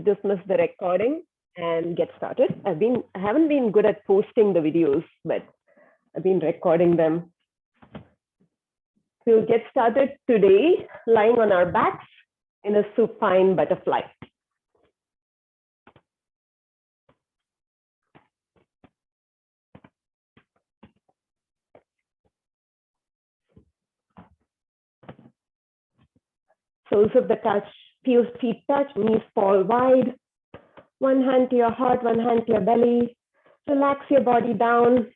dismiss the recording and get started. I haven't been good at posting the videos, but I've been recording them. We'll get started today, lying on our backs in a supine butterfly. Soles of the feet touch, knees fall wide. One hand to your heart, one hand to your belly. Relax your body down.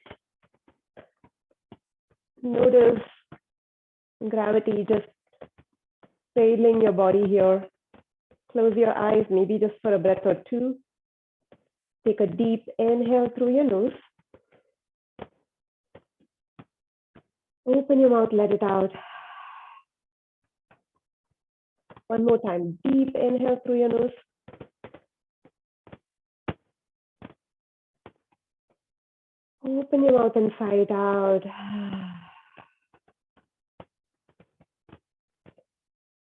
Notice gravity just trailing your body here. Close your eyes, maybe just for a breath or two. Take a deep inhale through your nose. Open your mouth, let it out. One more time, deep inhale through your nose. Open your mouth and sigh it out.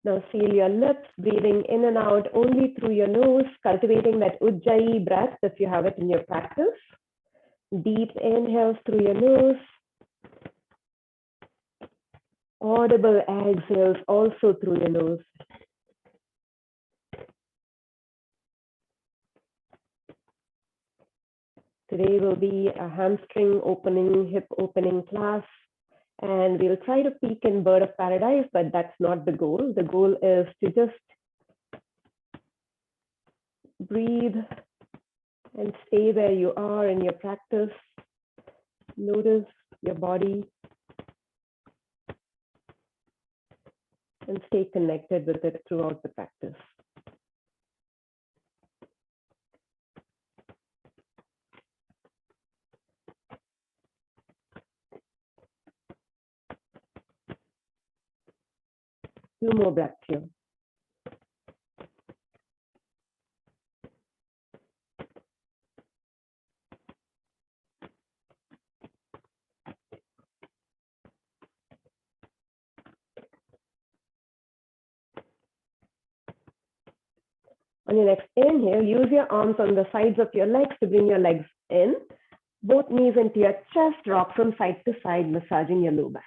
Now seal your lips, breathing in and out only through your nose, cultivating that Ujjayi breath if you have it in your practice. Deep inhales through your nose. Audible exhales also through your nose. Today will be a hamstring opening, hip opening class, and we'll try to peek in Bird of Paradise, but that's not the goal. The goal is to just breathe and stay where you are in your practice. Notice your body and stay connected with it throughout the practice. Two more breaths here. On your next inhale, use your arms on the sides of your legs to bring your legs in. Both knees into your chest, rock from side to side, massaging your low back.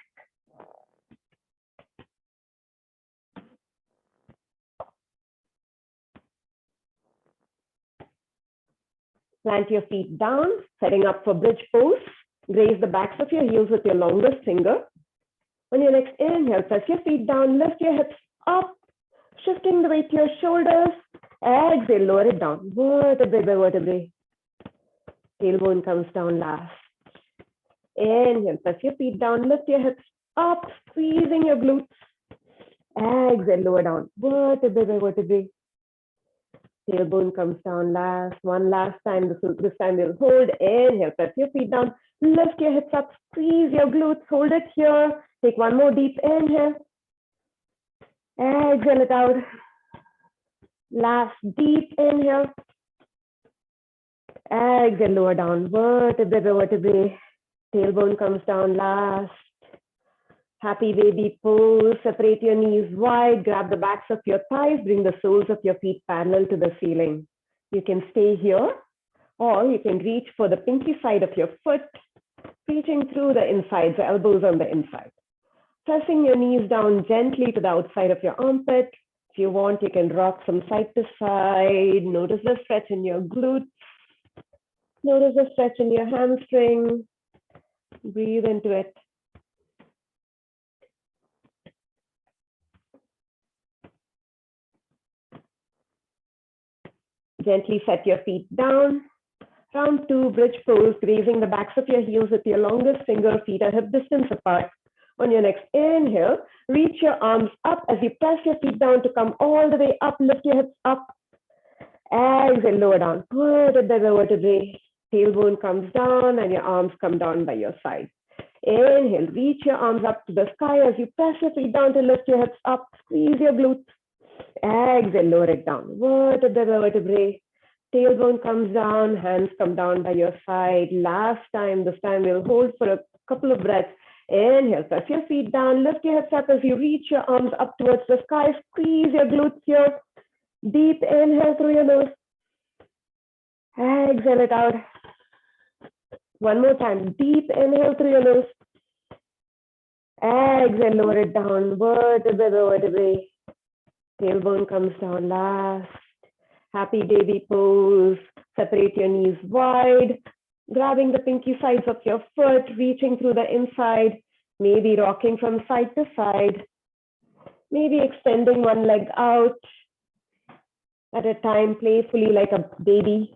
Plant your feet down, setting up for bridge pose. Graze the backs of your heels with your longest finger. On your next inhale, press your feet down, lift your hips up, shifting the weight to your shoulders. Exhale, lower it down, vertebrae by vertebrae. Tailbone comes down last. Inhale, press your feet down, lift your hips up, squeezing your glutes. Exhale, lower down, vertebrae by vertebrae. Tailbone comes down last. One last time. This time we'll hold. Inhale, press your feet down, lift your hips up, squeeze your glutes, hold it here. Take one more deep inhale. Exhale it out. Last deep inhale. Exhale, lower down, vertebrae by vertebrae. Tailbone comes down last. Happy baby pose. Separate your knees wide. Grab the backs of your thighs. Bring the soles of your feet parallel to the ceiling. You can stay here, or you can reach for the pinky side of your foot, reaching through the inside, the elbows on the inside. Pressing your knees down gently to the outside of your armpit. If you want, you can rock from side to side. Notice the stretch in your glutes. Notice the stretch in your hamstring. Breathe into it. Gently set your feet down. Round two, bridge pose, grazing the backs of your heels with your longest finger, feet are hip distance apart. On your next inhale, reach your arms up as you press your feet down to come all the way up, lift your hips up. Exhale, lower down, vertebrae by vertebrae. Tailbone comes down and your arms come down by your side. Inhale, reach your arms up to the sky as you press your feet down to lift your hips up, squeeze your glutes. Exhale, lower it down, vertebrae by vertebrae. Tailbone comes down, hands come down by your side. Last time, this time we'll hold for a couple of breaths. Inhale, press your feet down, lift your hips up as you reach your arms up towards the sky, squeeze your glutes here. Deep inhale through your nose. Exhale it out. One more time. Deep inhale through your nose. Exhale, lower it down. Vertebrae, vertebrae. Tailbone comes down last. Happy baby pose. Separate your knees wide. Grabbing the pinky sides of your foot, reaching through the inside. Maybe rocking from side to side. Maybe extending one leg out at a time, playfully like a baby.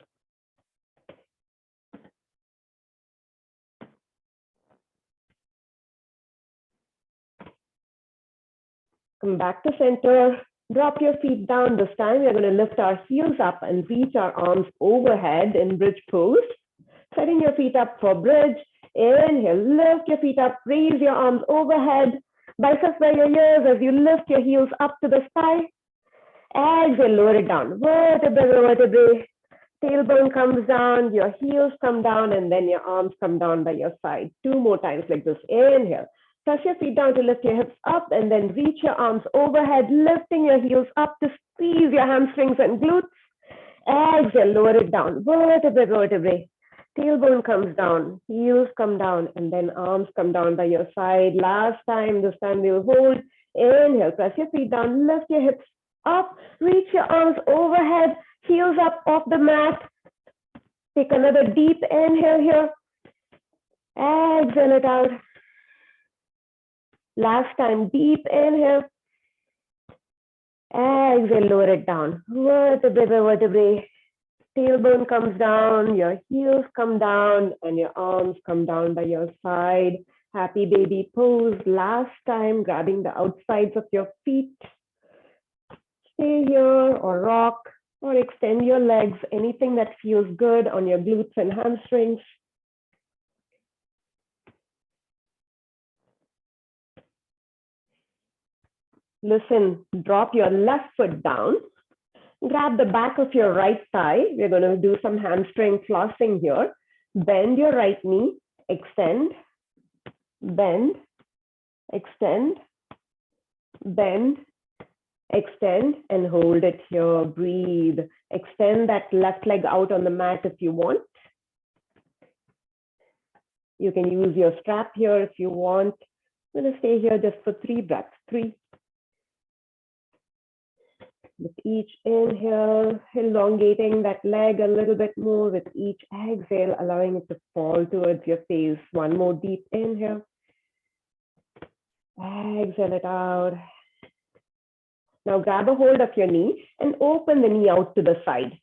Come back to center. Drop your feet down. This time we're going to lift our heels up and reach our arms overhead in bridge pose. Setting your feet up for bridge. Inhale, lift your feet up, raise your arms overhead. Biceps by your ears as you lift your heels up to the sky. Exhale, lower it down. Vertebrae, vertebrae. Tailbone comes down, your heels come down, and then your arms come down by your side. 2 more times like this. Inhale. Press your feet down to lift your hips up and then reach your arms overhead, lifting your heels up to squeeze your hamstrings and glutes. Exhale, lower it down. Vertebrae, vertebrae. Tailbone comes down, heels come down, and then arms come down by your side. Last time, this time we'll hold. Inhale, press your feet down, lift your hips up, reach your arms overhead, heels up off the mat. Take another deep inhale here. Exhale it out. Last time, deep inhale. Exhale, lower it down. Vertebrae, vertebrae. Tailbone comes down, your heels come down, and your arms come down by your side. Happy baby pose. Last time, grabbing the outsides of your feet. Stay here or rock or extend your legs, anything that feels good on your glutes and hamstrings. Listen, drop your left foot down. Grab the back of your right thigh. We're going to do some hamstring flossing here. Bend your right knee, extend, bend, extend, bend, extend, and hold it here. Breathe. Extend that left leg out on the mat if you want. You can use your strap here if you want. I'm going to stay here just for 3 breaths. 3. With each inhale, elongating that leg a little bit more. With each exhale, allowing it to fall towards your face. 1 more deep inhale. Exhale it out. Now grab a hold of your knee and open the knee out to the side.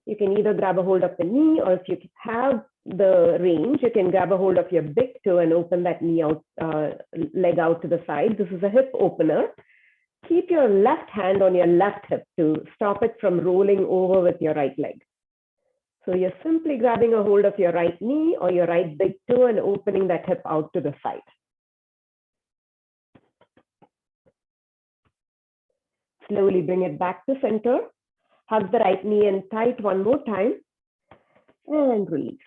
You can either grab a hold of the knee, or if you have the range, you can grab a hold of your big toe and open that knee out, leg out to the side. This is a hip opener. Keep your left hand on your left hip to stop it from rolling over with your right leg. So you're simply grabbing a hold of your right knee or your right big toe and opening that hip out to the side. Slowly bring it back to center. Hug the right knee in tight 1 more time and release.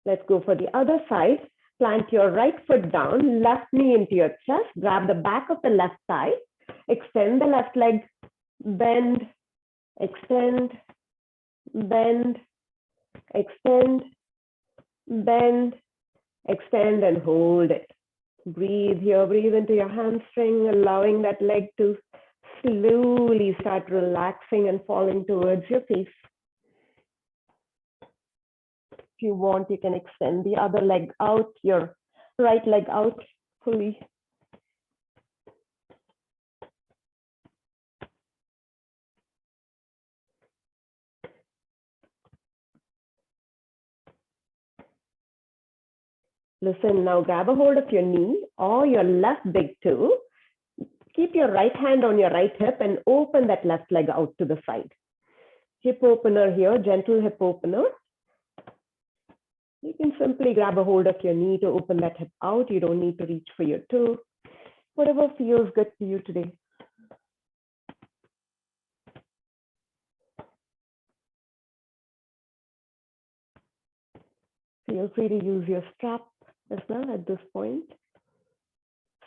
Let's go for the other side. Plant your right foot down, left knee into your chest, grab the back of the left thigh, extend the left leg, bend, extend, bend, extend, bend, extend, and hold it. Breathe here, breathe into your hamstring, allowing that leg to slowly start relaxing and falling towards your face. If you want, you can extend the other leg out, your right leg out fully. Listen, now grab a hold of your knee or your left big toe. Keep your right hand on your right hip and open that left leg out to the side. Hip opener here, gentle hip opener. You can simply grab a hold of your knee to open that hip out. You don't need to reach for your toe. Whatever feels good to you today. Feel free to use your strap as well at this point.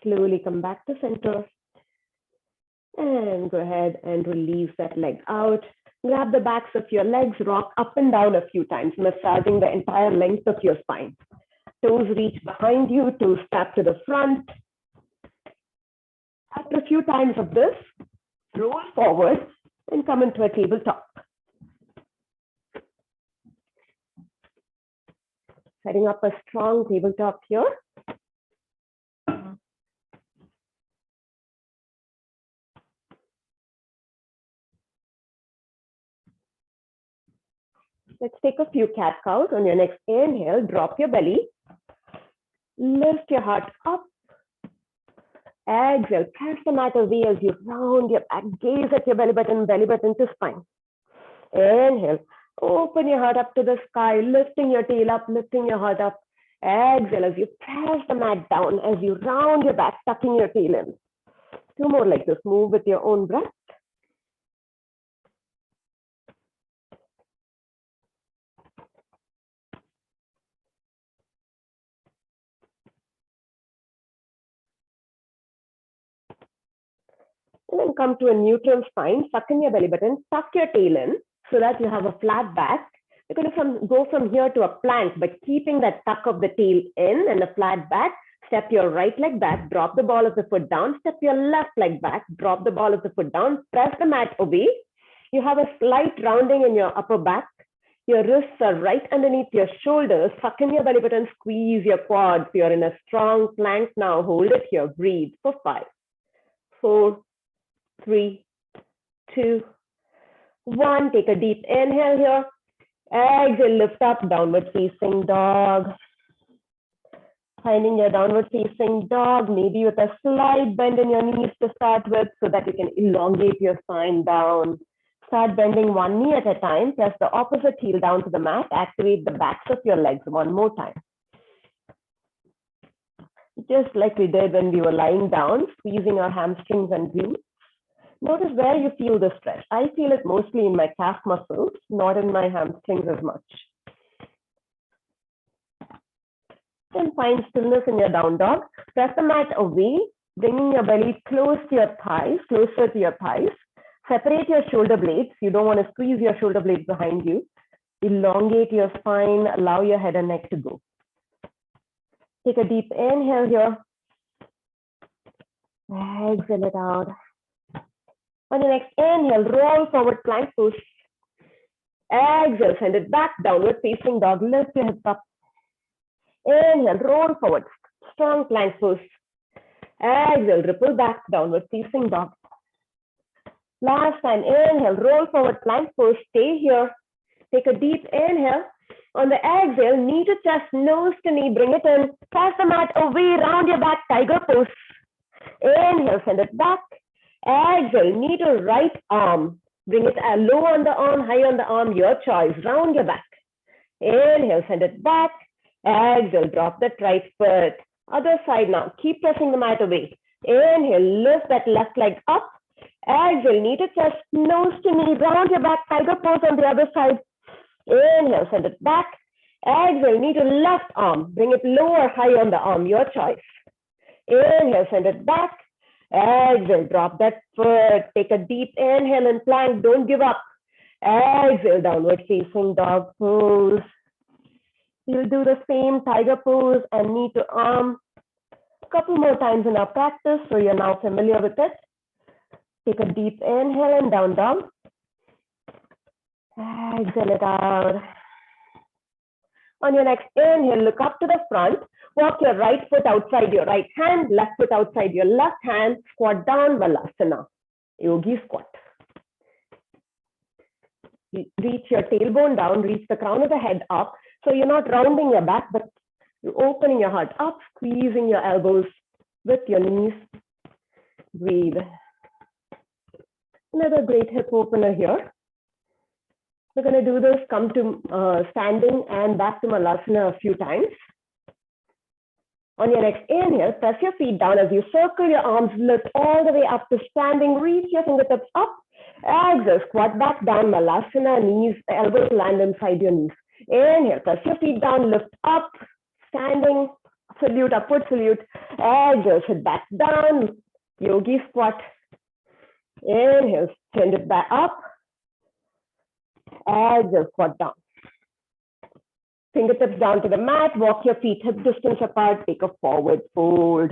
Slowly come back to center. And go ahead and release that leg out. Grab the backs of your legs, rock up and down a few times, massaging the entire length of your spine. Toes reach behind you, toes tap to the front. After a few times of this, roll forward and come into a tabletop. Setting up a strong tabletop here. Let's take a few cat cows. On your next inhale, drop your belly. Lift your heart up. Exhale, press the mat away as you round your back. Gaze at your belly button to spine. Inhale, open your heart up to the sky, lifting your tail up, lifting your heart up. Exhale as you press the mat down, as you round your back, tucking your tail in. Two more like this. Move with your own breath. And then come to a neutral spine, suck in your belly button, tuck your tail in so that you have a flat back. You're going to go from here to a plank, but keeping that tuck of the tail in and a flat back. Step your right leg back, drop the ball of the foot down, step your left leg back, drop the ball of the foot down, press the mat away. You have a slight rounding in your upper back. Your wrists are right underneath your shoulders. Suck in your belly button, squeeze your quads. You're in a strong plank now. Hold it here. Breathe for 5, 4, 3, 2, 1. Take a deep inhale here. Exhale, lift up, downward facing dog. Finding your downward facing dog, maybe with a slight bend in your knees to start with so that you can elongate your spine down. Start bending one knee at a time. Press the opposite heel down to the mat. Activate the backs of your legs one more time. Just like we did when we were lying down, squeezing our hamstrings and glutes. Notice where you feel the stretch. I feel it mostly in my calf muscles, not in my hamstrings as much. And find stillness in your down dog. Press the mat away, bringing your belly close to your thighs, closer to your thighs. Separate your shoulder blades. You don't want to squeeze your shoulder blades behind you. Elongate your spine. Allow your head and neck to go. Take a deep inhale here. Exhale it out. On your next inhale, roll forward, plank pose. Exhale, send it back, downward facing dog. Lift your hips up. Inhale, roll forward, strong plank pose. Exhale, ripple back, downward facing dog. Last time, inhale, roll forward, plank pose. Stay here. Take a deep inhale. On the exhale, knee to chest, nose to knee, bring it in. Pass the mat away, round your back, tiger pose. Inhale, send it back. Exhale, knee to right arm. Bring it low on the arm, high on the arm, your choice. Round your back. Inhale, send it back. Exhale, drop that right foot. Other side now. Keep pressing the mat away. Inhale, lift that left leg up. Exhale, knee to chest, nose to knee, round your back, tiger pose on the other side. Inhale, send it back. Exhale, knee to left arm. Bring it low or high on the arm, your choice. Inhale, send it back. Exhale, drop that foot. Take a deep inhale and plank. Don't give up. Exhale, downward facing dog pose. You'll do the same tiger pose and knee to arm a couple more times in our practice, so you're now familiar with it. Take a deep inhale and down dog. Exhale it out. On your next inhale, look up to the front. Walk your right foot outside your right hand, left foot outside your left hand. Squat down, Valasana, yogi squat. Reach your tailbone down, reach the crown of the head up. So you're not rounding your back, but you're opening your heart up, squeezing your elbows with your knees. Breathe. Another great hip opener here. We're going to do this, come to standing and back to Malasana a few times. On your next inhale, press your feet down as you circle your arms, lift all the way up to standing, reach your fingertips up. Exhale, squat back down, Malasana, knees, elbows land inside your knees. Inhale, press your feet down, lift up, standing, salute, upward salute. Exhale, sit back down, yogi squat. Inhale, send it back up. Exhale, squat down. Fingertips down to the mat, walk your feet hip distance apart, take a forward fold.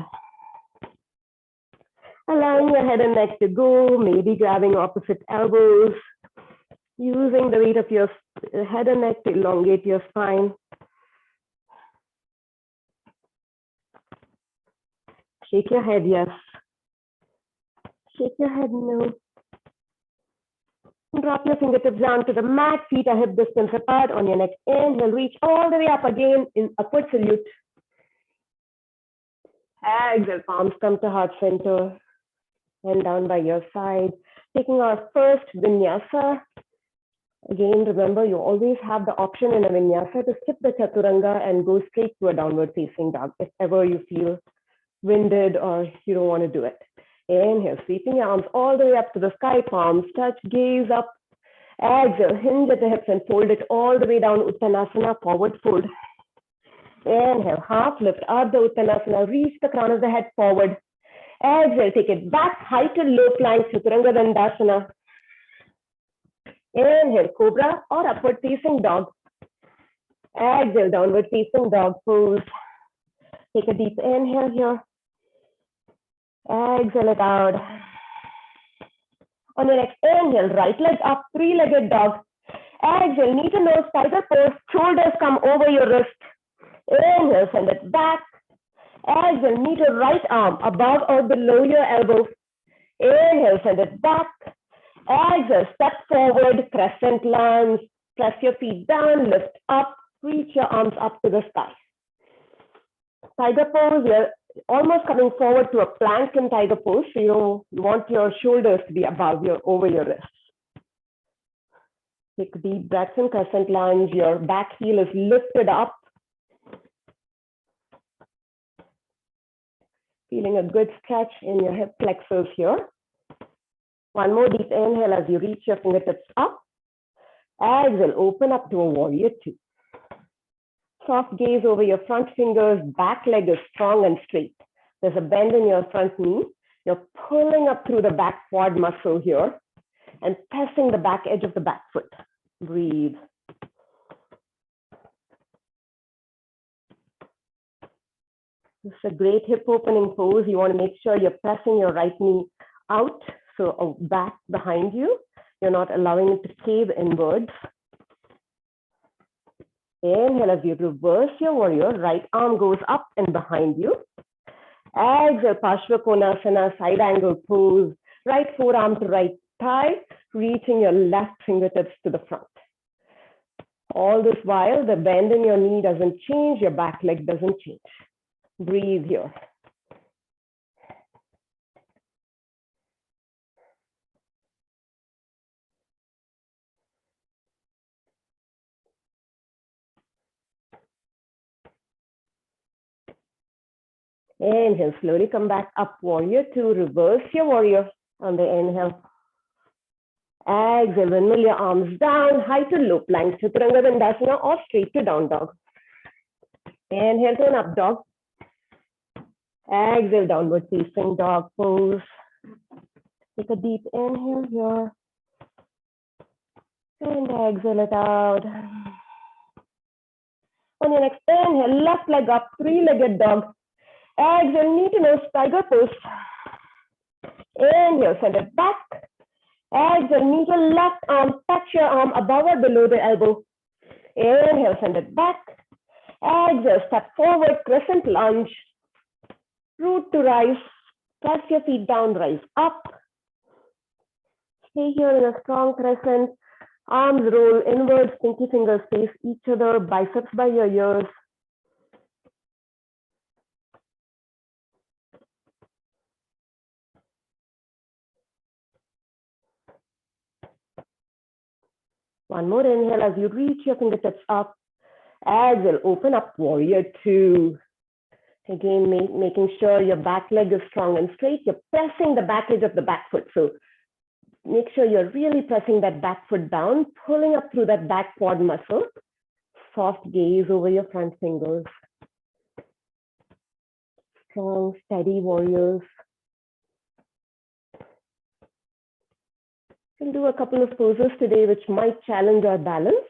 Allowing your head and neck to go, maybe grabbing opposite elbows, using the weight of your head and neck to elongate your spine. Shake your head, yes. Shake your head, no. Drop your fingertips down to the mat, feet are hip distance apart. On your next inhale, reach all the way up again in upward salute. Exhale, palms come to heart center and down by your side. Taking our first vinyasa. Again, remember, you always have the option in a vinyasa to skip the chaturanga and go straight to a downward facing dog if ever you feel winded or you don't want to do it. Inhale, sweeping your arms all the way up to the sky, palms touch, gaze up. Exhale, hinge at the hips and fold it all the way down, Uttanasana, forward fold. Inhale, half lift, Ardha Uttanasana, reach the crown of the head forward. Exhale, take it back, high to low plank, Chaturanga Dandasana. Inhale, cobra or upward facing dog. Exhale, downward facing dog pose. Take a deep inhale here. Exhale it out. On your next inhale, right leg up, three-legged dog. Exhale, knee to nose, tiger pose, shoulders come over your wrist. Inhale, send it back. Exhale, knee to right arm, above or below your elbow. Inhale, send it back. Exhale, step forward, crescent lunge. Press your feet down, lift up, reach your arms up to the sky. Tiger pose, you're almost coming forward to a plank in tiger pose. So you want your shoulders to be over your wrists. Take deep breaths in crescent lunge. Your back heel is lifted up. Feeling a good stretch in your hip flexors here. One more deep inhale as you reach your fingertips up. Exhale, open up to a warrior two. Soft gaze over your front fingers, back leg is strong and straight. There's a bend in your front knee. You're pulling up through the back quad muscle here and pressing the back edge of the back foot. Breathe. This is a great hip opening pose. You want to make sure you're pressing your right knee out, so back behind you. You're not allowing it to cave inwards. Inhale as you reverse your warrior, right arm goes up and behind you. Exhale, Parshva Konasana, side angle pose, right forearm to right thigh, reaching your left fingertips to the front. All this while, the bend in your knee doesn't change, your back leg doesn't change. Breathe here. Inhale, slowly come back up, warrior two, reverse your warrior on the inhale. Exhale, windmill your arms down, high to low plank, Chaturanga Dandasana or straight to down dog. Inhale to an up dog. Exhale, downward facing dog pose. Take a deep inhale here. And exhale it out. On your next inhale, left leg up, three-legged dog. Exhale, knee to nose, tiger pose. Inhale, send it back. Exhale, knee to left arm, touch your arm above or below the elbow. Inhale, send it back. Exhale, step forward, crescent lunge. Root to rise. Press your feet down, rise up. Stay here in a strong crescent. Arms roll inwards, pinky fingers face each other, biceps by your ears. One more inhale as you reach your fingertips up. Exhale, open up, warrior two. Again, making sure your back leg is strong and straight. You're pressing the back edge of the back foot. So make sure you're really pressing that back foot down, pulling up through that back quad muscle. Soft gaze over your front fingers. Strong, steady warriors. We'll do a couple of poses today which might challenge our balance.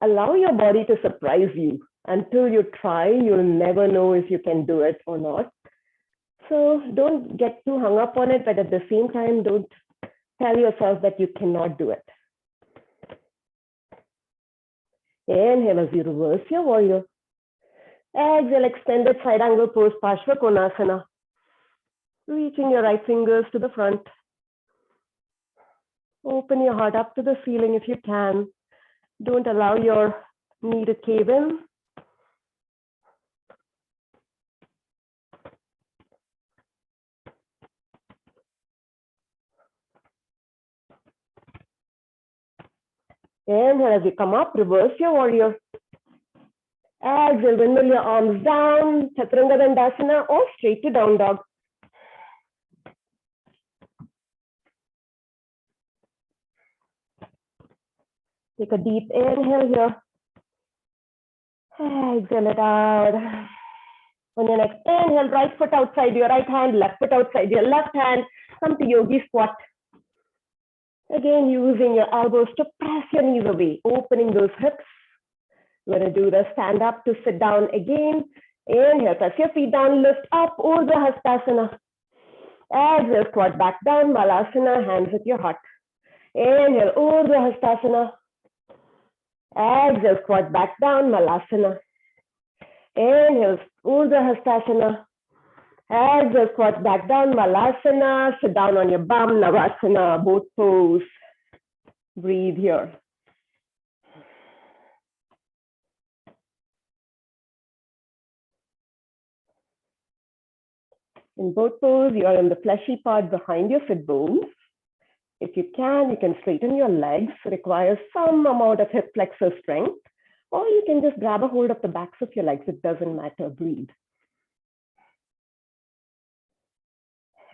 Allow your body to surprise you. Until you try, you'll never know if you can do it or not. So don't get too hung up on it, but at the same time, don't tell yourself that you cannot do it. Inhale as you reverse your warrior. Exhale, extended side angle pose, Parshva Konasana. Reaching your right fingers to the front. Open your heart up to the ceiling if you can. Don't allow your knee to cave in. Inhale as you come up, reverse your warrior. Exhale, windmill your arms down, Chaturanga Dandasana or straight to down dog. Take a deep inhale here. Exhale it out. On your next inhale, right foot outside your right hand, left foot outside your left hand. Come to yogi squat. Again, using your elbows to press your knees away, opening those hips. We're going to do the stand up to sit down again. Inhale, press your feet down, lift up, Urdhva Hastasana. Exhale, squat back down, Balasana, hands at your heart. Inhale, Urdhva Hastasana. Exhale, squat back down, Malasana. Inhale, Urdhva Hastasana. Exhale, squat back down, Malasana. Sit down on your bum, Navasana, both pose. Breathe here. In both pose, you are in the fleshy part behind your sit bones. If you can straighten your legs. Requires some amount of hip flexor strength. Or you can just grab a hold of the backs of your legs. It doesn't matter. Breathe.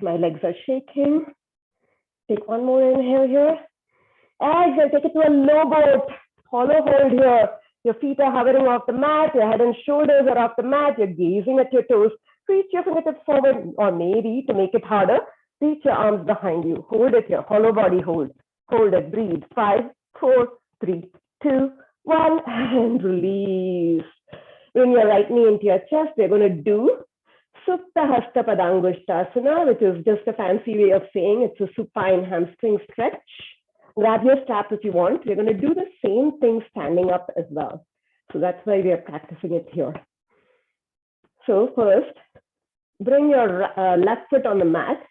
My legs are shaking. Take one more inhale here. Exhale, take it to a low boat. Hollow hold here. Your feet are hovering off the mat. Your head and shoulders are off the mat. You're gazing at your toes. Reach your fingertips forward, or maybe to make it harder, reach your arms behind you. Hold it here. Hollow body hold. Hold it. Breathe. 5, 4, 3, 2, 1, and release. Bring your right knee into your chest. We're going to do Supta Hasta Padangushtasana, which is just a fancy way of saying it's a supine hamstring stretch. Grab your strap if you want. We're going to do the same thing standing up as well. So that's why we are practicing it here. So first, bring your left foot on the mat.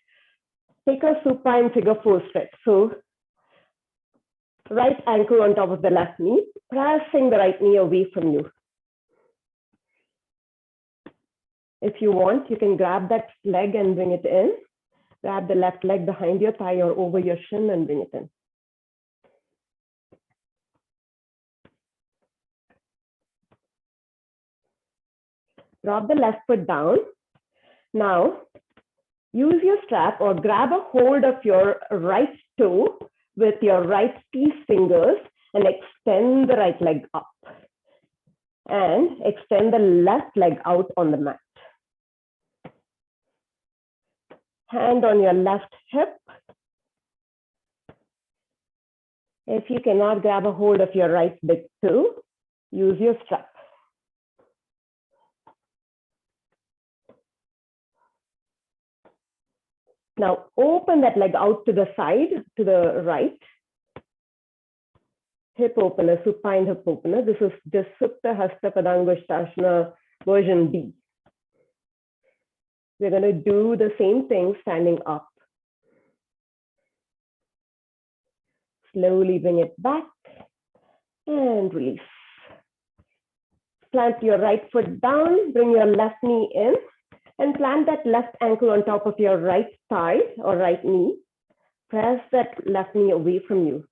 Take a supine figure 4 stretch. So right ankle on top of the left knee, pressing the right knee away from you. If you want, you can grab that leg and bring it in. Grab the left leg behind your thigh or over your shin and bring it in. Drop the left foot down. Now, use your strap or grab a hold of your right toe with your right peace fingers and extend the right leg up. And extend the left leg out on the mat. Hand on your left hip. If you cannot grab a hold of your right big toe, use your strap. Now open that leg out to the side, to the right. Hip opener, supine hip opener. This is just Supta Hasta Padangushtasana version B. We're going to do the same thing standing up. Slowly bring it back and release. Plant your right foot down, bring your left knee in, and plant that left ankle on top of your right thigh or right knee. Press that left knee away from you.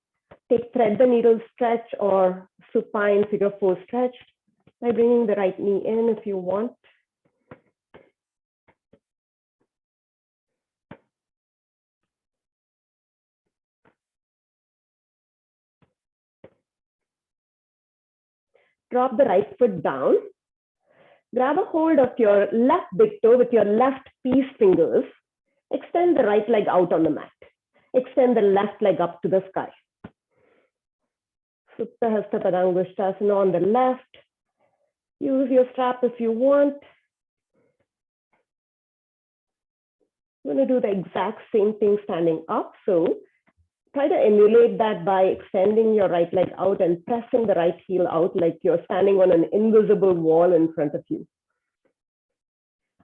Take thread the needle stretch or supine figure 4 stretch by bringing the right knee in if you want. Drop the right foot down. Grab a hold of your left big toe with your left peace fingers. Extend the right leg out on the mat. Extend the left leg up to the sky. Supta Hasta Padangusthasana on the left. Use your strap if you want. You're going to do the exact same thing standing up. So try to emulate that by extending your right leg out and pressing the right heel out like you're standing on an invisible wall in front of you.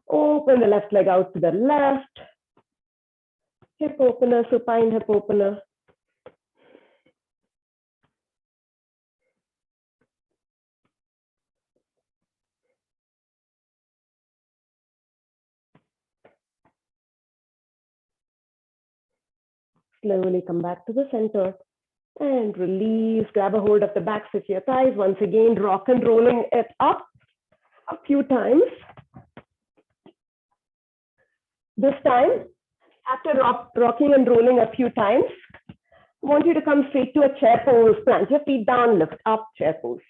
Open the left leg out to the left. Hip opener, supine hip opener. Slowly come back to the center and release. Grab a hold of the backs of your thighs. Once again, rock and rolling it up a few times. This time, after rocking and rolling a few times, I want you to come straight to a chair pose. Plant your feet down, lift up, chair pose.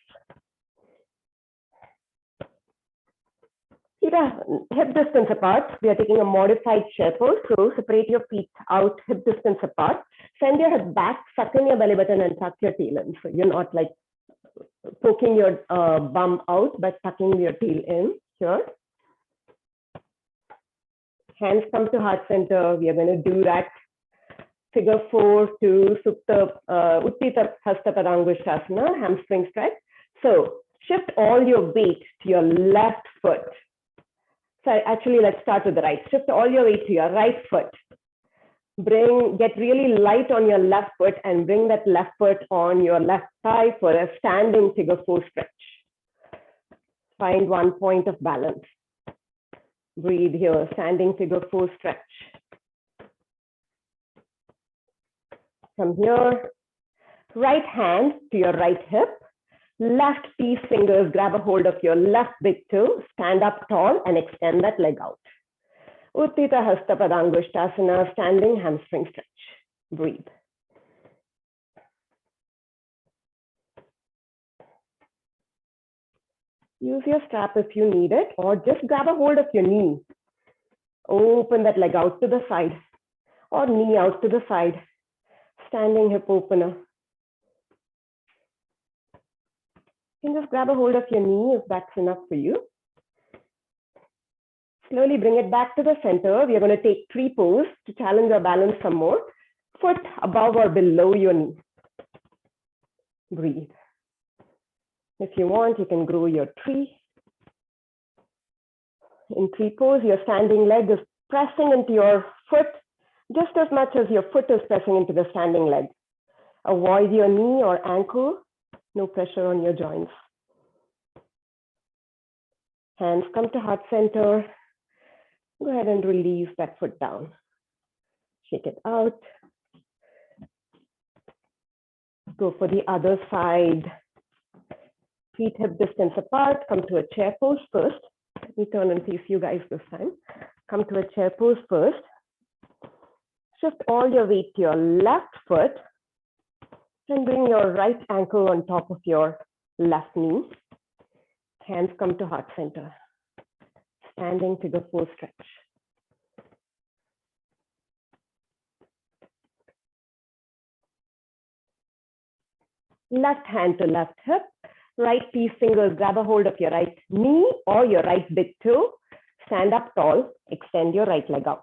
Feet are hip distance apart. We are taking a modified chair pose. So separate your feet out, hip distance apart. Send your head back, suck in your belly button and tuck your tail in. So you're not like poking your bum out, but tucking your tail in here. Hands come to heart center. We are going to do that figure 4 to Supta Uttita Hasta Padangusthasana, hamstring stretch. So shift all your weight to your left foot. So actually, let's start with the right. Shift all your weight to your right foot. Get really light on your left foot and bring that left foot on your left thigh for a standing figure 4 stretch. Find one point of balance. Breathe here, standing figure 4 stretch. From here, right hand to your right hip, left peace fingers grab a hold of your left big toe, stand up tall and extend that leg out. Uttita Hasta Padangusthasana, standing hamstring stretch. Breathe. Use your strap if you need it, or just grab a hold of your knee. Open that leg out to the side, or knee out to the side. Standing hip opener. You can just grab a hold of your knee if that's enough for you. Slowly bring it back to the center. We are going to take tree pose to challenge our balance some more. Foot above or below your knee. Breathe. If you want, you can grow your tree. In tree pose, your standing leg is pressing into your foot just as much as your foot is pressing into the standing leg. Avoid your knee or ankle. No pressure on your joints. Hands come to heart center. Go ahead and release that foot down. Shake it out. Go for the other side. Feet hip distance apart. Come to a chair pose first. Let me turn and face you guys this time. Come to a chair pose first. Shift all your weight to your left foot and bring your right ankle on top of your left knee. Hands come to heart center. Standing figure 4 stretch. Left hand to left hip. Right peace fingers grab a hold of your right knee or your right big toe. Stand up tall. Extend your right leg out.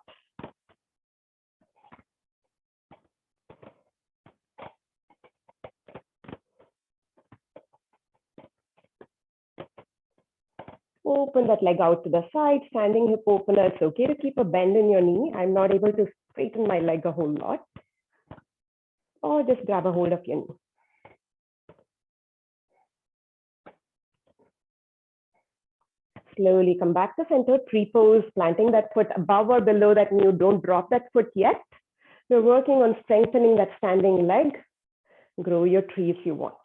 Open that leg out to the side, standing hip opener. It's okay to keep a bend in your knee. I'm not able to straighten my leg a whole lot. Or just grab a hold of your knee. Slowly come back to center, tree pose, planting that foot above or below that knee. Don't drop that foot yet. We're working on strengthening that standing leg. Grow your tree if you want.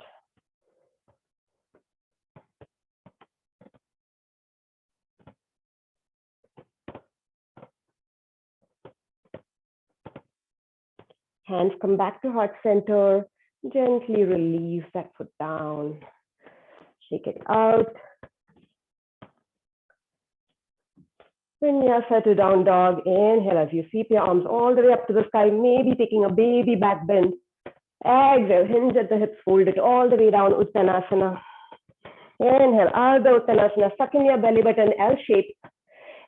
Hands come back to heart center. Gently release that foot down. Shake it out. Vinyasa to down dog. Inhale as you sweep your arms all the way up to the sky, maybe taking a baby back bend. Exhale, hinge at the hips, fold it all the way down, Uttanasana. Inhale, Ardha Uttanasana, suck in your belly button, L shape.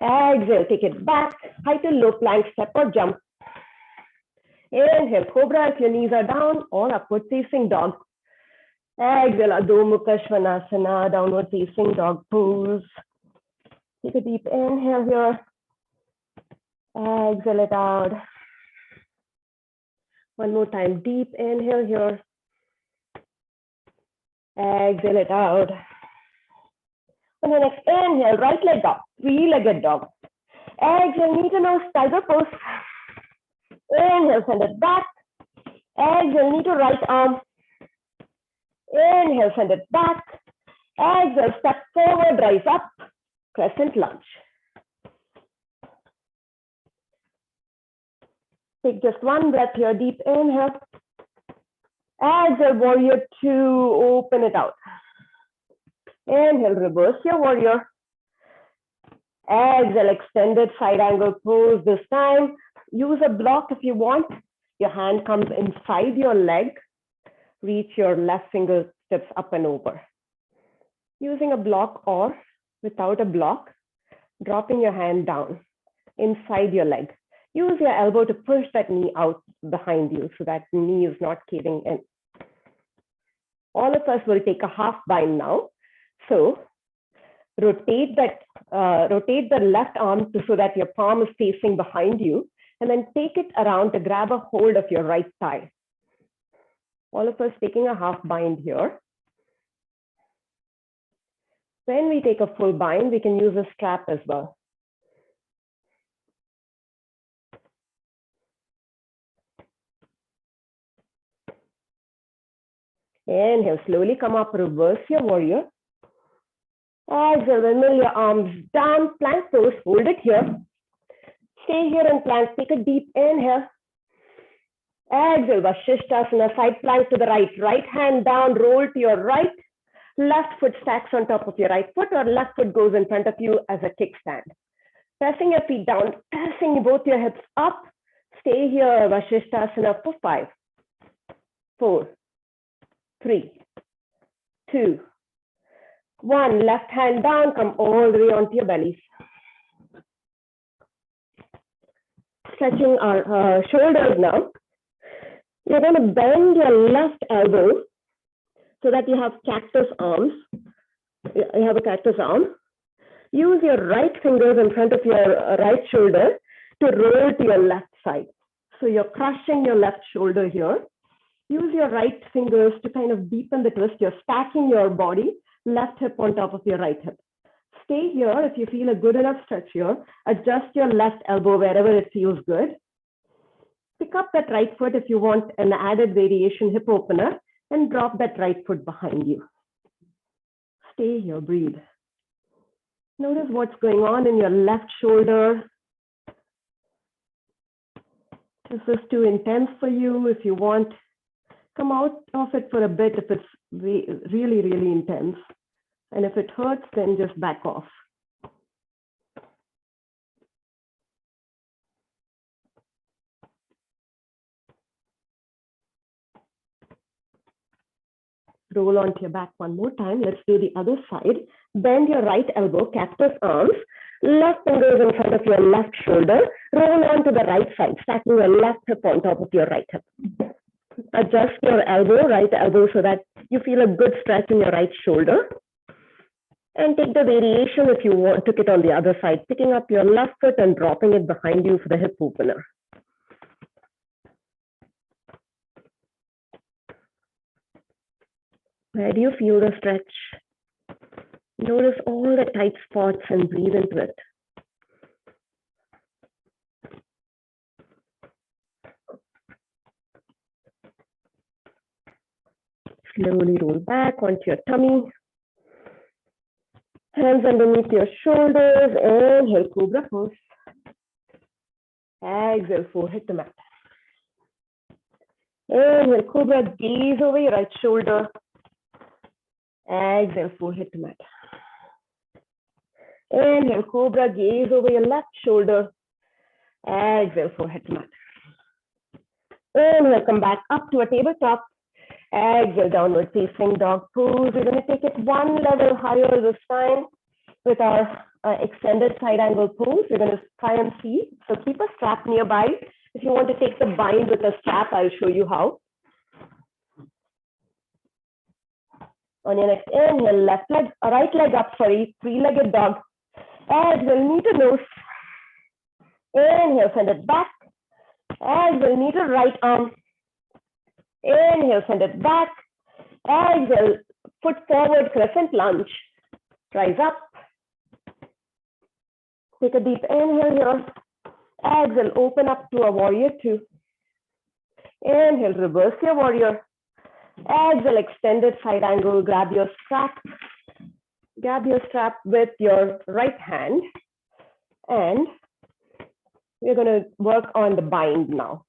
Exhale, take it back, high to low plank, step or jump. Inhale, Cobra if your knees are down, or upward facing dog. Exhale, Adho Mukha Svanasana, downward facing dog pose. Take a deep inhale here. Exhale it out. One more time, deep inhale here. Exhale it out. On the next inhale, right leg up, three-legged dog. Exhale, knee to nose, tiger pose. Inhale, send it back. Exhale, knee to right arm. Inhale, send it back. Exhale, step forward, rise up. Crescent lunge. Take just one breath here, deep inhale. Exhale, warrior two, open it out. Inhale, reverse your warrior. Exhale, extended side angle pose this time. Use a block if you want. Your hand comes inside your leg. Reach your left fingertips up and over. Using a block or without a block, dropping your hand down inside your leg. Use your elbow to push that knee out behind you so that knee is not caving in. All of us will take a half bind now. So rotate the left arm so that your palm is facing behind you, and then take it around to grab a hold of your right thigh. All of us taking a half bind here. When we take a full bind, we can use a strap as well. Inhale, slowly come up, reverse your warrior. Exhale, windmill your arms down, plank pose, hold it here. Stay here in plank, take a deep inhale. Exhale, Vasishthasana, side plank to the right. Right hand down, roll to your right. Left foot stacks on top of your right foot, or left foot goes in front of you as a kickstand. Pressing your feet down, pressing both your hips up. Stay here, Vasishthasana for 5, 4, 3, 2, 1. Left hand down, come all the way onto your bellies. Stretching our shoulders now. You're going to bend your left elbow so that you have cactus arms. You have a cactus arm. Use your right fingers in front of your right shoulder to roll to your left side. So you're crushing your left shoulder here. Use your right fingers to kind of deepen the twist. You're stacking your body, left hip on top of your right hip. Stay here if you feel a good enough stretch here. Adjust your left elbow wherever it feels good. Pick up that right foot if you want an added variation hip opener, and drop that right foot behind you. Stay here, breathe. Notice what's going on in your left shoulder. This is too intense for you. If you want, come out of it for a bit if it's really, really intense. And if it hurts, then just back off. Roll onto your back one more time. Let's do the other side. Bend your right elbow, cactus arms. Left fingers in front of your left shoulder. Roll onto the right side, stacking your left hip on top of your right hip. Adjust your elbow, right elbow, so that you feel a good stretch in your right shoulder. And take the variation if you want, took it on the other side, picking up your left foot and dropping it behind you for the hip opener. Where do you feel the stretch? Notice all the tight spots and breathe into it. Slowly roll back onto your tummy. Hands underneath your shoulders. Inhale, cobra pose. Exhale, forehead to mat. Inhale, cobra, gaze over your right shoulder. Exhale, forehead to mat. Inhale, cobra, gaze over your left shoulder. Exhale, forehead to mat. Inhale, come back up to a tabletop. Exhale, downward facing dog pose. We're going to take it one level higher this time with our extended side angle pose. We're going to try and see. So keep a strap nearby. If you want to take the bind with a strap, I'll show you how. On your next inhale, left leg, right leg up, sorry, three-legged dog. Exhale, knee to nose. Inhale, send it back. Exhale, knee to right arm. Inhale, send it back. Exhale, foot forward, crescent lunge. Rise up. Take a deep inhale here. Exhale, open up to a warrior two. Inhale, reverse your warrior. Exhale, extended side angle, grab your strap. Grab your strap with your right hand. And we're going to work on the bind now.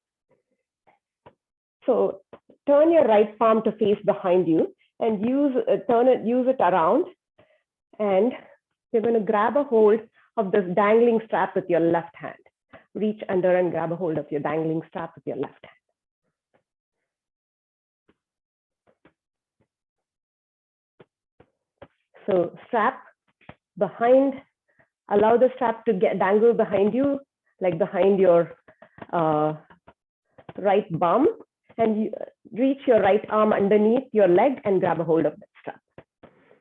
So turn your right palm to face behind you and use it around. And you're going to grab a hold of this dangling strap with your left hand. Reach under and grab a hold of your dangling strap with your left hand. So strap behind, allow the strap to dangle behind you, like behind your right bum, and you reach your right arm underneath your leg and grab a hold of that strap.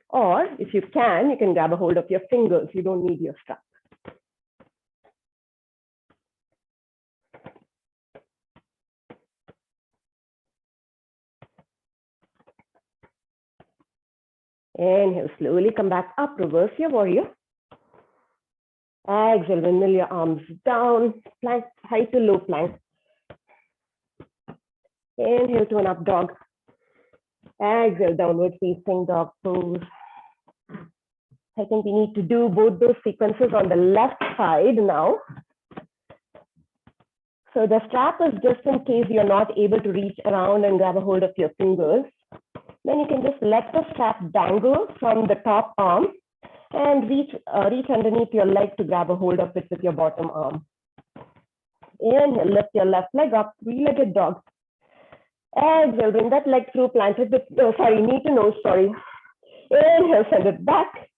Or if you can grab a hold of your fingers. You don't need your strap. Inhale, slowly come back up, reverse your warrior. Exhale, windmill your arms down, plank, high to low plank. Inhale to an up dog. Exhale, downward facing dog pose. I think we need to do both those sequences on the left side now. So the strap is just in case you're not able to reach around and grab a hold of your fingers. Then you can just let the strap dangle from the top arm and reach underneath your leg to grab a hold of it with your bottom arm. Inhale, lift your left leg up, three-legged dog. Exhale, bring that leg through, planted with, knee to nose, sorry. Inhale, send it back.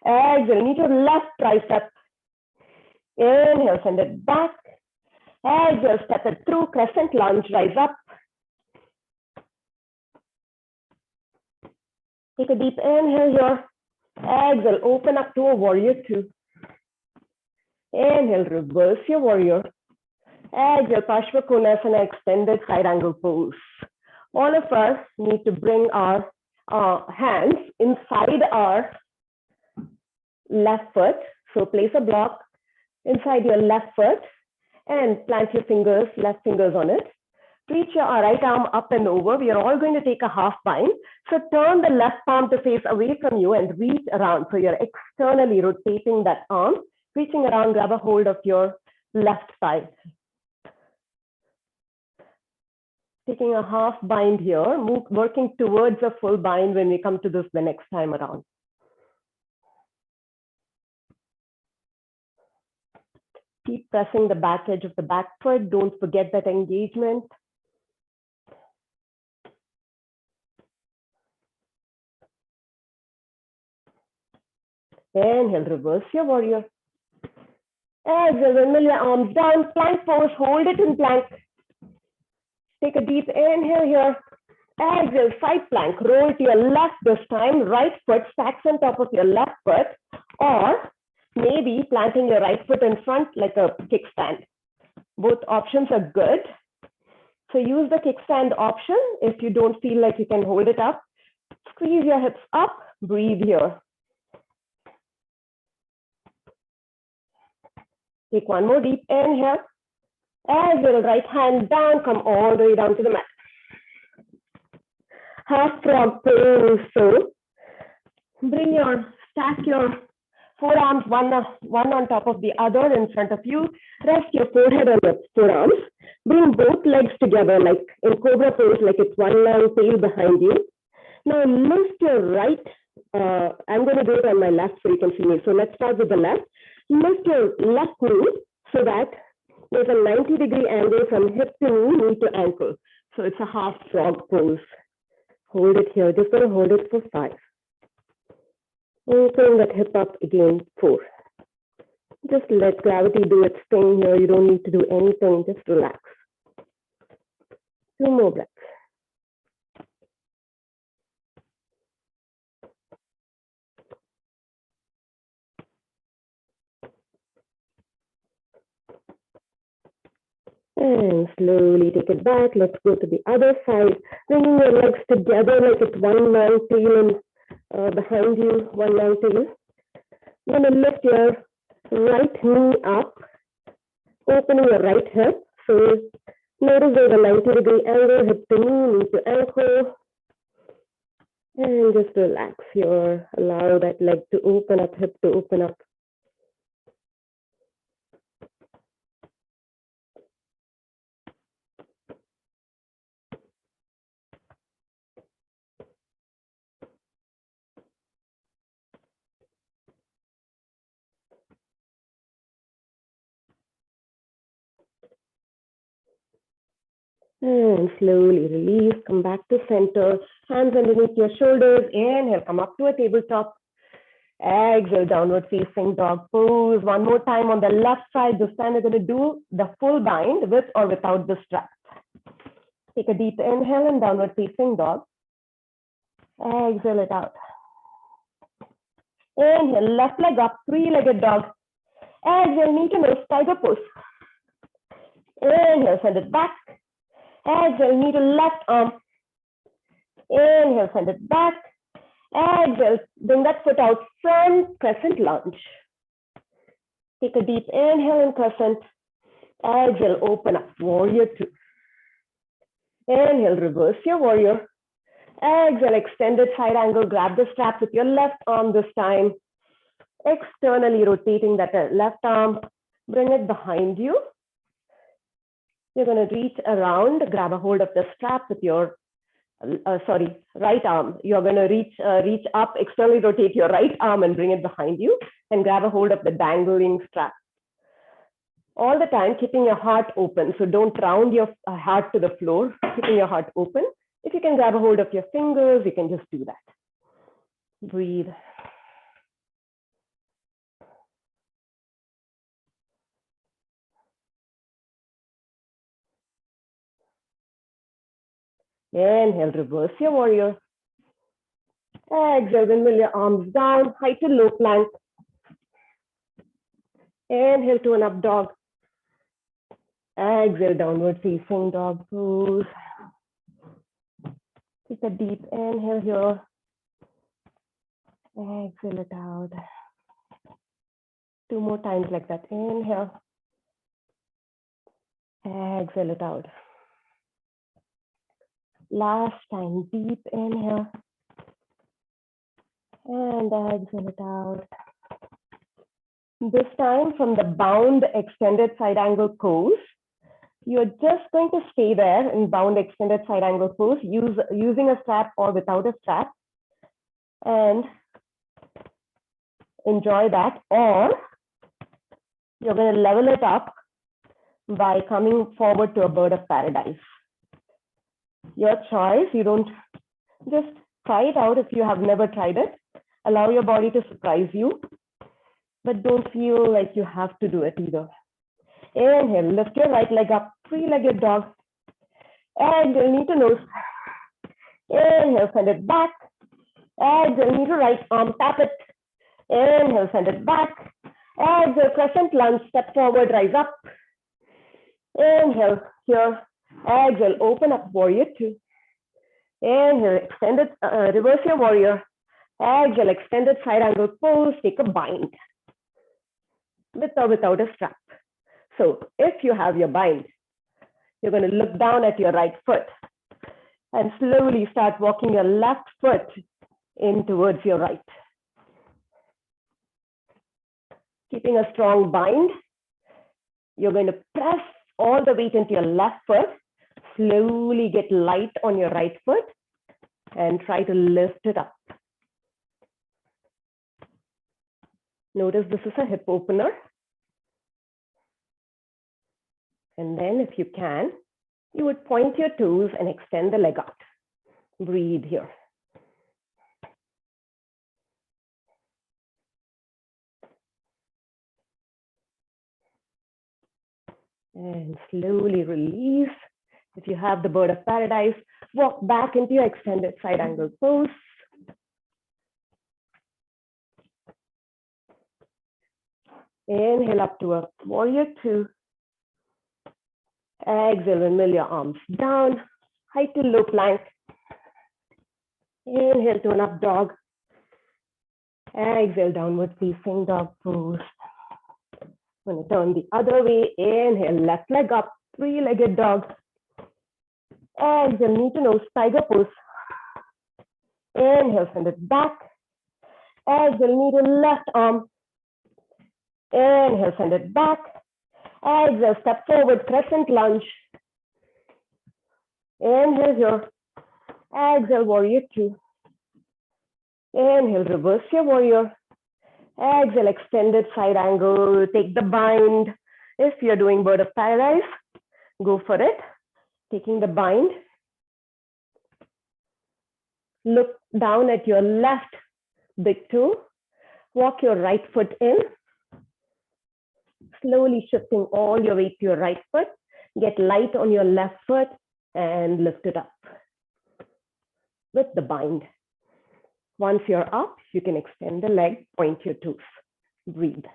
Exhale, knee to left tricep. Inhale, send it back. Exhale, step it through, crescent lunge, rise up. Take a deep inhale here. Exhale, open up to a warrior two. Inhale, reverse your warrior. Exhale, Parshvakonasana, extended side angle pose. All of us need to bring our hands inside our left foot. So place a block inside your left foot and plant your fingers, left fingers on it. Reach your right arm up and over. We are all going to take a half bind. So turn the left palm to face away from you and reach around. So you're externally rotating that arm, reaching around, grab a hold of your left thigh. Taking a half bind here, working towards a full bind when we come to this the next time around. Keep pressing the back edge of the back foot. Don't forget that engagement. Inhale, reverse your warrior. Exhale, windmill your arms down, plank pose, hold it in plank. Take a deep inhale here. Exhale, side plank, roll to your left this time, right foot stacks on top of your left foot, or maybe planting your right foot in front like a kickstand. Both options are good. So use the kickstand option if you don't feel like you can hold it up. Squeeze your hips up, breathe here. Take one more deep inhale. Exhale, right hand down, come all the way down to the mat. Half frog pose. So stack your forearms one on top of the other in front of you. Rest your forehead on your forearms. Bring both legs together like in cobra pose, like it's one long tail behind you. Now lift your right I'm going to do it on my left so you can see me. So let's start with the left. Lift your left knee so that there's a 90-degree angle from hip to knee to ankle. So it's a half frog pose. Hold it here. Just going to hold it for 5. Open that hip up again, 4. Just let gravity do its thing here. You don't need to do anything. Just relax. 2 more breaths. And slowly take it back. Let's go to the other side. Bringing your legs together like it's one long tail and behind you, one long tail. You're going to lift your right knee up, opening your right hip. So notice there's a 90-degree angle, hip to knee to ankle. And just relax here. Allow that leg to open up, hip to open up. And slowly release, come back to center, hands underneath your shoulders. Inhale, come up to a tabletop. Exhale, downward facing dog pose. One more time on the left side. This time we're going to do the full bind with or without the strap. Take a deep inhale and downward facing dog. Exhale it out. Inhale, left leg up, 3-legged dog. Exhale, knee to nose, tiger pose. Inhale, send it back. Exhale, knee to left arm. Inhale, send it back. Exhale, bring that foot out, front crescent lunge. Take a deep inhale and crescent. Exhale, open up, warrior 2. Inhale, reverse your warrior. Exhale, extended side angle, grab the strap with your left arm this time. Externally rotating that left arm, bring it behind you. You're going to reach around, grab a hold of the strap with your, right arm. You're going to reach up, externally rotate your right arm and bring it behind you and grab a hold of the dangling strap. All the time, keeping your heart open. So don't round your heart to the floor, keeping your heart open. If you can grab a hold of your fingers, you can just do that. Breathe. Inhale, reverse your warrior. Exhale, windmill your arms down, high to low plank. Inhale to an up dog. Exhale, downward facing dog pose. Take a deep inhale here. Exhale it out. 2 more times like that. Inhale. Exhale it out. Last time, deep inhale. And exhale it out. This time from the bound extended side angle pose, you're just going to stay there in bound extended side angle pose, using a strap or without a strap, and enjoy that. Or you're going to level it up by coming forward to a bird of paradise. Your choice. You don't just try it out if you have never tried it. Allow your body to surprise you, but don't feel like you have to do it either. Inhale, lift your right leg up, 3-legged dog. Exhale, knee to nose. Inhale, send it back. Exhale, knee to right arm, tap it. Inhale, send it back. Exhale, crescent lunge, step forward, rise up. Inhale, here. Exhale, open up, warrior 2. Inhale, extended, reverse your warrior. Exhale, extended side angle pose, take a bind. With or without a strap. So if you have your bind, you're going to look down at your right foot and slowly start walking your left foot in towards your right. Keeping a strong bind, you're going to press all the weight into your left foot, slowly get light on your right foot and try to lift it up. Notice this is a hip opener. And then if you can, you would point your toes and extend the leg out. Breathe here. And slowly release. If you have the bird of paradise, walk back into your extended side angle pose. Inhale up to a warrior two. Exhale and mill your arms down. High to low plank. Inhale to an up dog. Exhale, downward facing dog pose. Going to turn the other way. Inhale, left leg up, three-legged dog. Exhale, knee to nose, tiger pose. Inhale, send it back. Exhale, knee to left arm. Inhale, send it back. Exhale, step forward, crescent lunge. Inhale here. Exhale, warrior two. Inhale, reverse your warrior. Exhale, extended side angle. Take the bind. If you're doing bird of paradise, go for it. Taking the bind. Look down at your left big toe. Walk your right foot in. Slowly shifting all your weight to your right foot. Get light on your left foot and lift it up with the bind. Once you're up, you can extend the leg, point your toes. Breathe.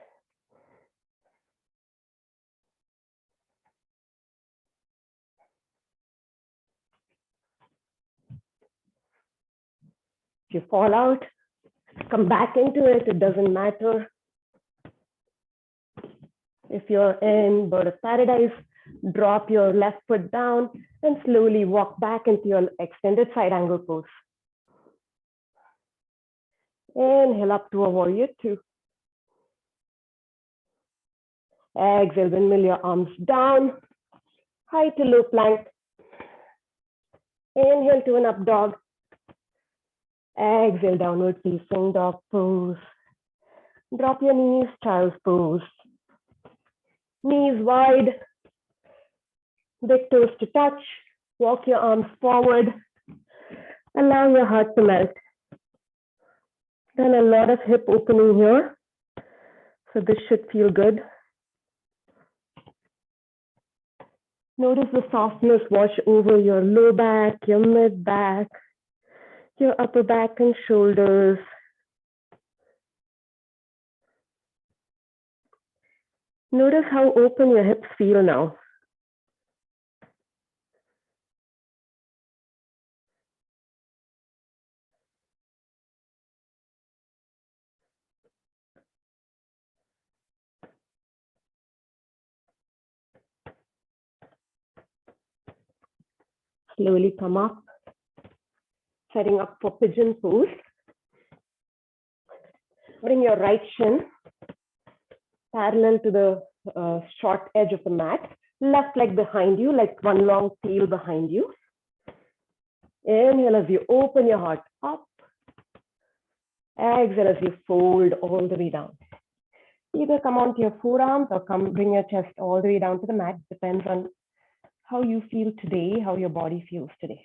If you fall out, come back into it. It doesn't matter. If you're in bird of paradise, drop your left foot down and slowly walk back into your extended side angle pose. Inhale up to a warrior two. Exhale, windmill your arms down. High to low plank. Inhale to an up dog. Exhale, downward facing dog pose. Drop your knees, child's pose. Knees wide. Big toes to touch. Walk your arms forward. Allow your heart to melt. Done a lot of hip opening here. So this should feel good. Notice the softness wash over your low back, your mid back, your upper back and shoulders. Notice how open your hips feel now. Slowly come up, setting up for pigeon pose. Bring your right shin parallel to the short edge of the mat. Left leg behind you, like one long tail behind you. Inhale as you open your heart up. Exhale as you fold all the way down. Either come onto your forearms or bring your chest all the way down to the mat. Depends on how you feel today, how your body feels today.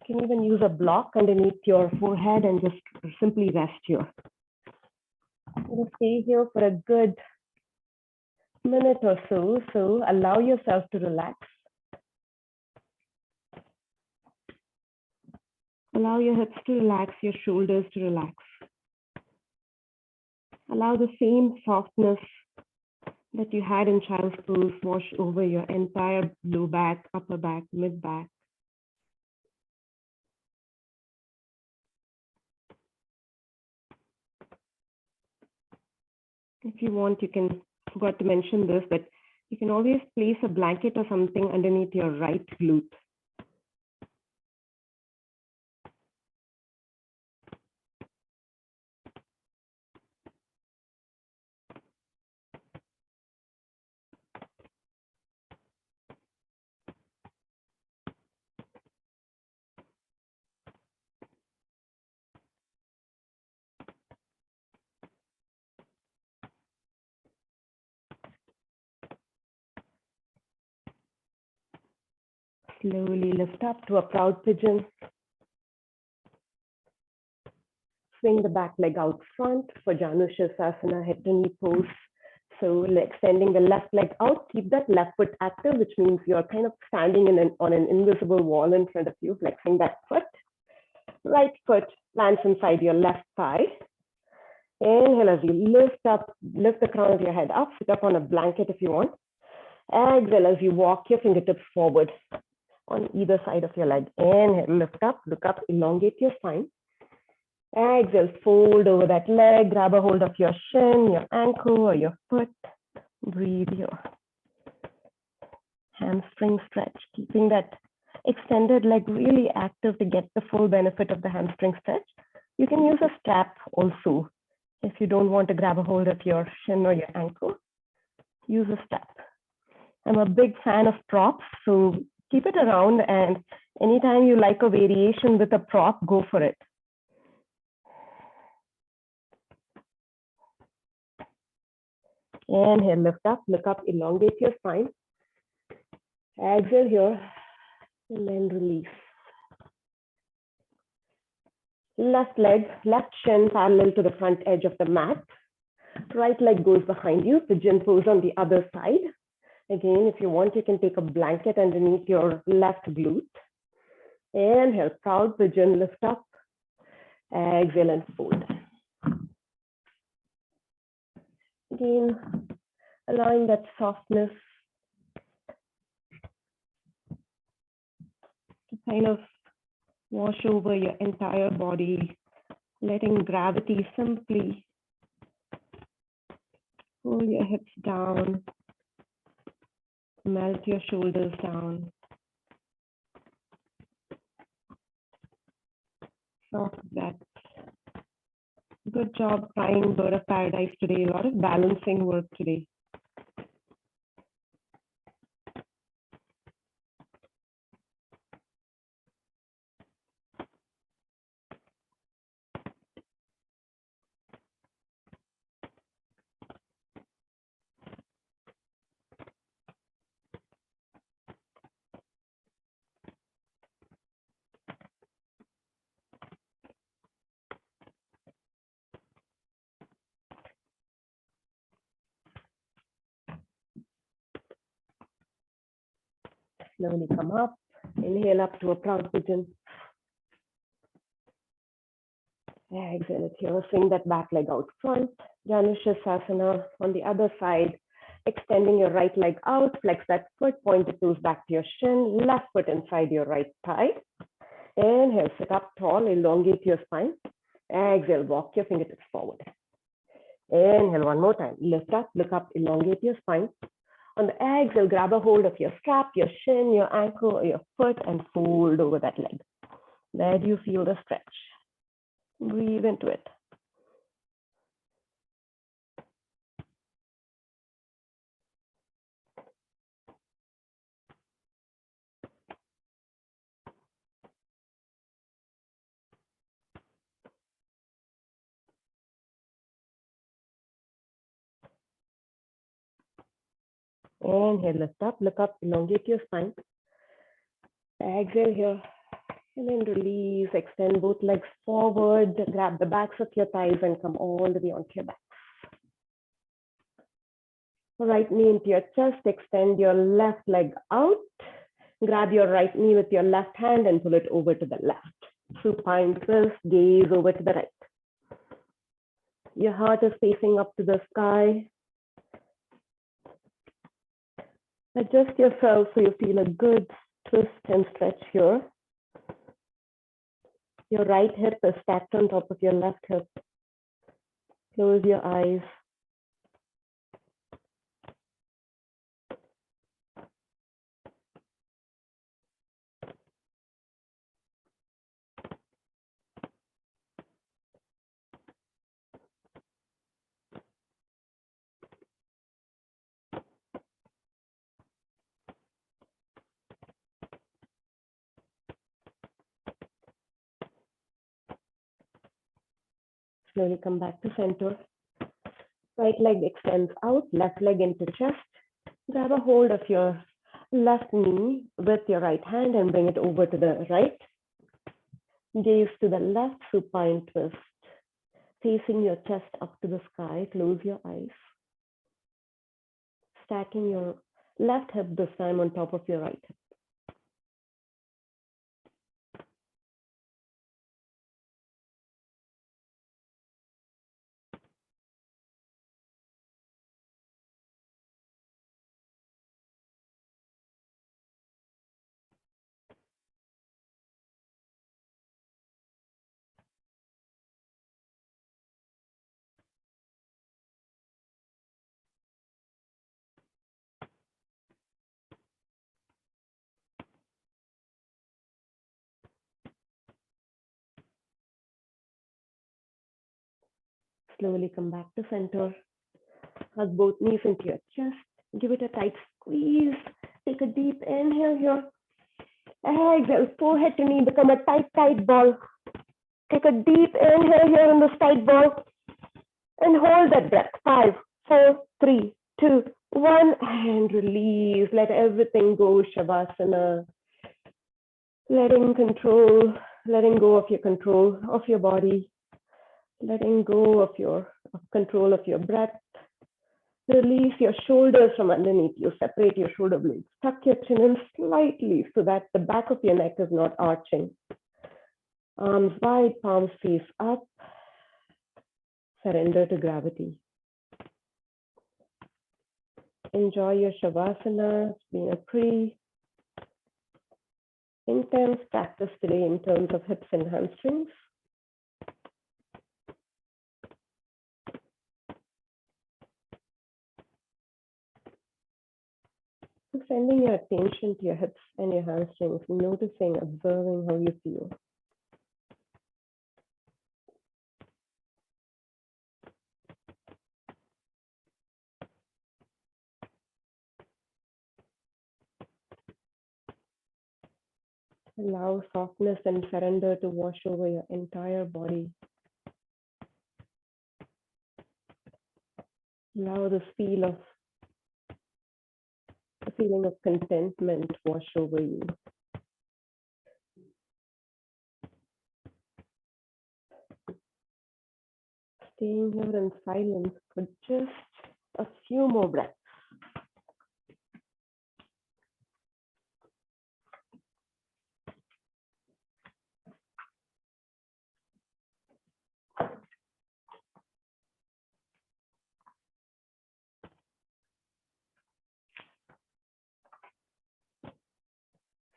You can even use a block underneath your forehead and just simply rest here. I'm going to stay here for a good minute or so. So allow yourself to relax. Allow your hips to relax, your shoulders to relax. Allow the same softness that you had in child's pose wash over your entire low back, upper back, mid back. If you want, you can, forgot to mention this, but you can always place a blanket or something underneath your right glute. Slowly lift up to a proud pigeon. Swing the back leg out front for Janushirasana, head to knee pose. So extending the left leg out, keep that left foot active, which means you're kind of standing on an invisible wall in front of you, flexing that foot. Right foot lands inside your left thigh. Inhale as you lift the crown of your head up, sit up on a blanket if you want. Exhale as you walk your fingertips forward on either side of your leg. Inhale, lift up, look up, elongate your spine. Exhale, fold over that leg, grab a hold of your shin, your ankle, or your foot. Breathe your hamstring stretch, keeping that extended leg really active to get the full benefit of the hamstring stretch. You can use a strap also. If you don't want to grab a hold of your shin or your ankle, use a strap. I'm a big fan of props, so keep it around, and anytime you like a variation with a prop, go for it. Inhale, lift up, look up, elongate your spine. Exhale here, and then release. Left leg, left shin parallel to the front edge of the mat. Right leg goes behind you, pigeon pose on the other side. Again, if you want, you can take a blanket underneath your left glute. Inhale, proud pigeon, lift up. Exhale and fold. Again, allowing that softness to kind of wash over your entire body, letting gravity simply pull your hips down, melt your shoulders down. Soft breath. Good job trying bird of paradise today. A lot of balancing work today. Slowly come up. Inhale up to a proud pigeon. Exhale it here. Swing that back leg out front. Janushirasana on the other side. Extending your right leg out. Flex that foot. Point the toes back to your shin. Left foot inside your right thigh. Inhale, sit up tall. Elongate your spine. Exhale, walk your fingertips forward. Inhale one more time. Lift up, look up, elongate your spine. On the exhale, grab a hold of your strap, your shin, your ankle, or your foot, and fold over that leg. Where do you feel the stretch? Breathe into it. Inhale, lift up, look up, elongate your spine. Exhale here. And then release, extend both legs forward, grab the backs of your thighs and come all the way onto your back. Right knee into your chest, extend your left leg out. Grab your right knee with your left hand and pull it over to the left. Supine twist, gaze over to the right. Your heart is facing up to the sky. Adjust yourself so you feel a good twist and stretch here. Your right hip is stacked on top of your left hip. Close your eyes. Slowly come back to center. Right leg extends out, left leg into chest. Grab a hold of your left knee with your right hand and bring it over to the right. Gaze to the left, supine twist. Facing your chest up to the sky, close your eyes. Stacking your left hip this time on top of your right hip. Slowly come back to center. Hug both knees into your chest. Give it a tight squeeze. Take a deep inhale here. Exhale, forehead to knee, become a tight, tight ball. Take a deep inhale here in this tight ball. And hold that breath. 5, 4, 3, 2, 1. And release. Let everything go, Shavasana. Letting go of your control of your body. Letting go of your control of your breath. Release your shoulders from underneath you. Separate your shoulder blades. Tuck your chin in slightly so that the back of your neck is not arching. Arms wide, palms face up. Surrender to gravity. Enjoy your Shavasana. It's been a pretty intense practice today in terms of hips and hamstrings. Sending your attention to your hips and your hamstrings, noticing, observing how you feel. Allow softness and surrender to wash over your entire body. Allow the feeling of contentment wash over you. Staying here in silence for just a few more breaths.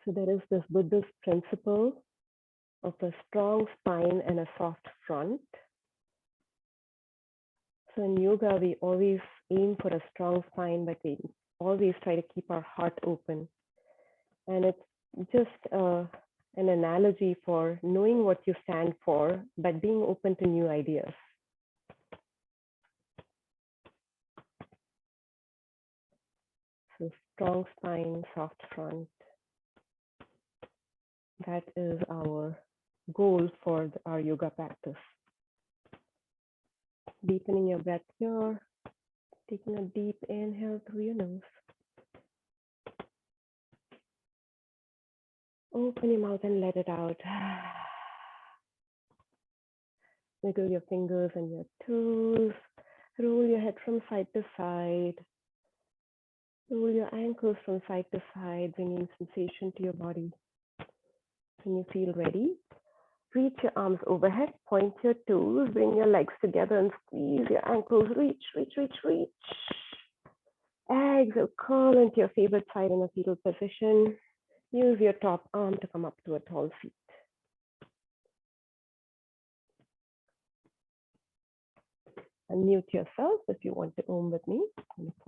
So there is this Buddhist principle of a strong spine and a soft front. So in yoga, we always aim for a strong spine, but we always try to keep our heart open. And it's just an analogy for knowing what you stand for, but being open to new ideas. So strong spine, soft front. That is our goal for our yoga practice. Deepening your breath here, taking a deep inhale through your nose. Open your mouth and let it out. Wiggle your fingers and your toes. Roll your head from side to side. Roll your ankles from side to side, bringing sensation to your body. When you feel ready, reach your arms overhead, point your toes, bring your legs together and squeeze your ankles. Reach, reach, reach, reach. Exhale, curl into your favorite side in a fetal position. Use your top arm to come up to a tall seat. Unmute yourself if you want to om with me.